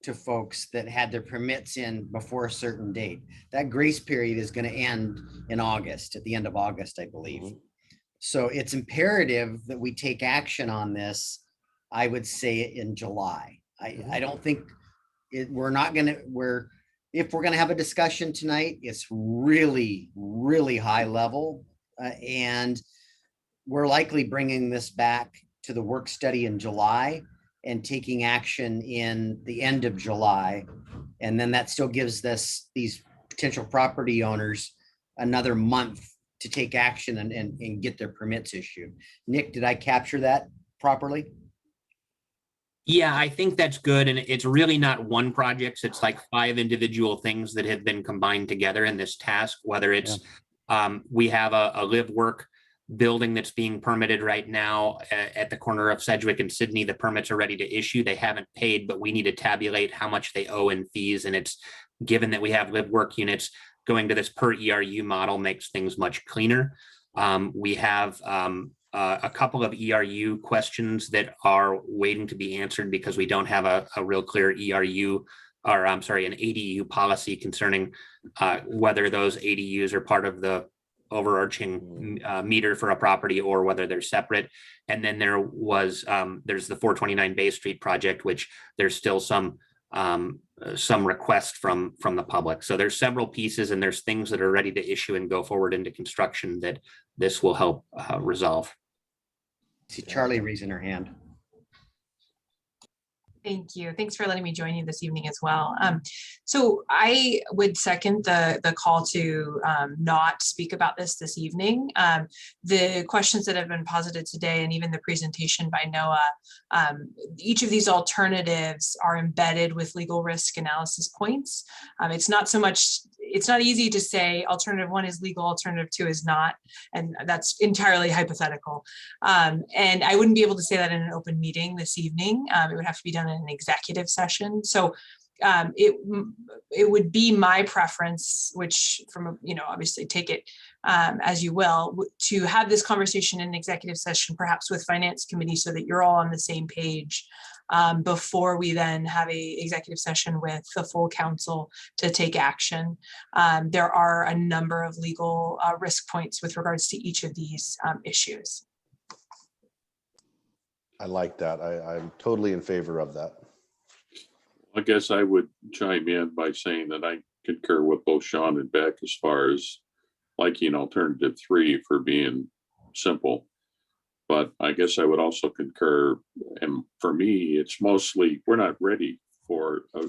to folks that had their permits in before a certain date. That grace period is going to end in August, at the end of August, I believe. Mm-hmm. So it's imperative that we take action on this, I would say in July. I don't think if we're going to have a discussion tonight, it's really, really high level. And we're likely bringing this back to the work study in July and taking action in the end of July. And then that still gives these potential property owners another month to take action and get their permits issued. Nick, did I capture that properly? Yeah, I think that's good. And it's really not one project. It's like 5 individual things that have been combined together in this task, whether it's we have a live work building that's being permitted right now at the corner of Sedgwick and Sydney. The permits are ready to issue. They haven't paid, but we need to tabulate how much they owe in fees. And it's given that we have live work units, going to this per ERU model makes things much cleaner. We have a couple of ERU questions that are waiting to be answered because we don't have a real clear ERU, or I'm sorry, an ADU policy concerning whether those ADUs are part of the overarching meter for a property or whether they're separate. And then there's the 429 Bay Street project, which there's still some request from the public. So there's several pieces and there's things that are ready to issue and go forward into construction that this will help resolve. See Charlie raising her hand. Thank you. Thanks for letting me join you this evening as well. So I would second the call to not speak about this evening. The questions that have been posited today and even the presentation by Noah, each of these alternatives are embedded with legal risk analysis points. It's not easy to say alternative 1 is legal, alternative 2 is not, and that's entirely hypothetical. And I wouldn't be able to say that in an open meeting this evening. It would have to be done in an executive session. So it would be my preference, which obviously take it as you will, to have this conversation in an executive session, perhaps with finance committee, so that you're all on the same page before we then have a executive session with the full council to take action. There are a number of legal risk points with regards to each of these issues. I like that. I'm totally in favor of that. I guess I would chime in by saying that I concur with both Sean and Beck as far as liking alternative 3 for being simple. But I guess I would also concur, and for me, it's mostly, we're not ready for a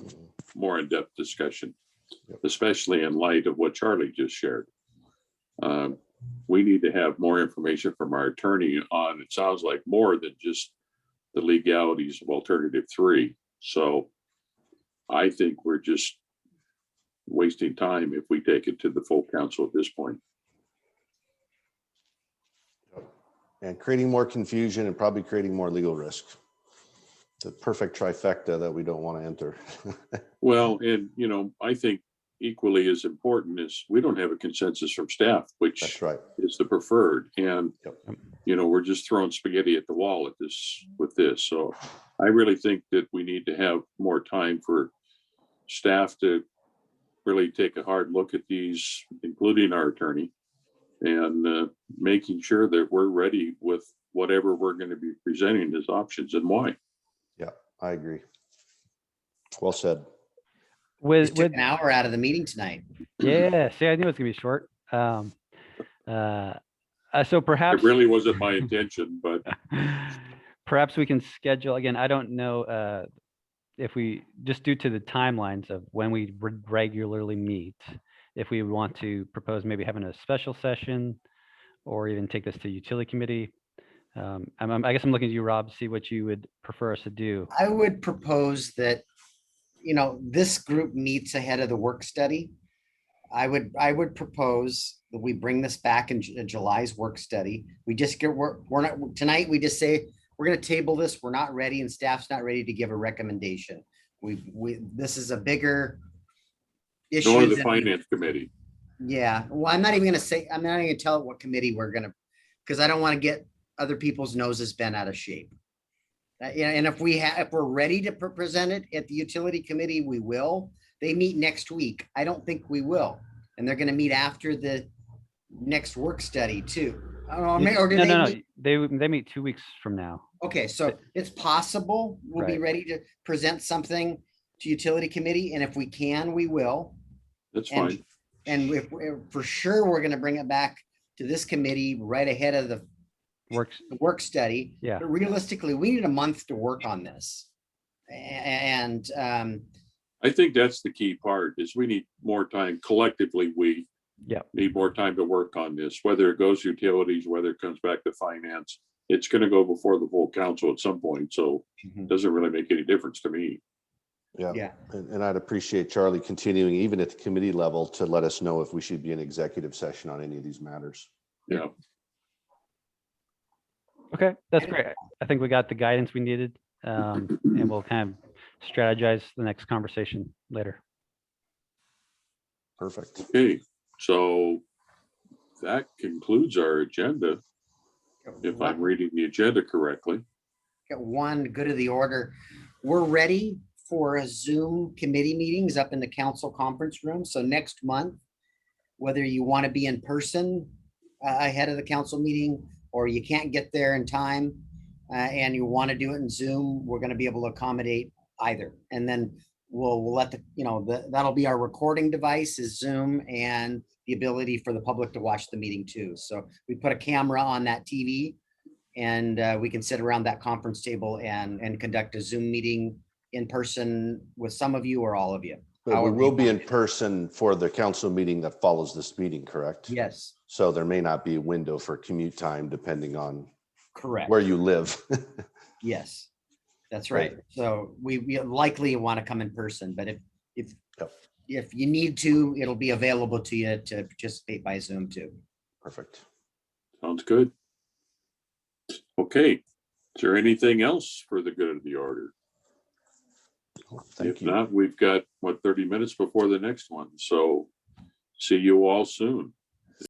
more in-depth discussion, especially in light of what Charlie just shared. We need to have more information from our attorney on, it sounds like, more than just the legalities of alternative 3. So I think we're just wasting time if we take it to the full council at this point. And creating more confusion and probably creating more legal risk. The perfect trifecta that we don't want to enter. Well, and I think equally as important is we don't have a consensus from staff, which That's right. is the preferred. And, Yep. we're just throwing spaghetti at the wall with this. So I really think that we need to have more time for staff to really take a hard look at these, including our attorney, and making sure that we're ready with whatever we're going to be presenting as options and why. Yeah, I agree. Well said. Just took an hour out of the meeting tonight. Yeah, see, I knew it was gonna be short. So perhaps It really wasn't my intention, but perhaps we can schedule, again, I don't know if we, just due to the timelines of when we regularly meet, if we want to propose maybe having a special session or even take this to utility committee. I guess I'm looking at you, Rob, to see what you would prefer us to do. I would propose that, this group meets ahead of the work study. I would propose that we bring this back in July's work study. We just we're not, tonight, we just say, we're going to table this. We're not ready and staff's not ready to give a recommendation. This is a bigger issue. nor the finance committee. Yeah, well, I'm not even going to tell it what committee we're going to, because I don't want to get other people's noses bent out of shape. And if we're ready to present it at the utility committee, we will. They meet next week. I don't think we will. And they're going to meet after the next work study too. Or do No. meet? They meet 2 weeks from now. Okay, so it's possible we'll be Right. ready to present something to utility committee. And if we can, we will. That's And- fine. And if for sure, we're going to bring it back to this committee right ahead of the work study. Yeah. But realistically, we need a month to work on this. And I think that's the key part is we need more time collectively. We need more time to work on this, whether it goes utilities, whether it comes back to finance, it's going to go before the full council at some point. So it doesn't really make any difference to me. Yeah. And I'd appreciate Charlie continuing even at the committee level to let us know if we should be in executive session on any of these matters. Yeah. Okay, that's great. I think we got the guidance we needed, and we'll kind of strategize the next conversation later. Perfect. Okay, so that concludes our agenda, if I'm reading the agenda correctly. Got one good of the order. We're ready for a Zoom committee meetings up in the council conference room. So next month, whether you want to be in person ahead of the council meeting, or you can't get there in time and you want to do it in Zoom, we're going to be able to accommodate either. And then we'll let that'll be our recording device is Zoom, and the ability for the public to watch the meeting too. So we put a camera on that TV, and we can sit around that conference table and conduct a Zoom meeting in person with some of you or all of you. But we However will you be in want it. person for the council meeting that follows this meeting, correct? Yes, So there may not be a window for commute time depending on correct. where you live. Yes, that's right. So we likely want to come in person, but if you need to, it'll be available to you to participate by Zoom too. Perfect. Sounds good. Okay, is there anything else for the good of the order? Thank If you. not, we've got 30 minutes before the next one. So see you all soon.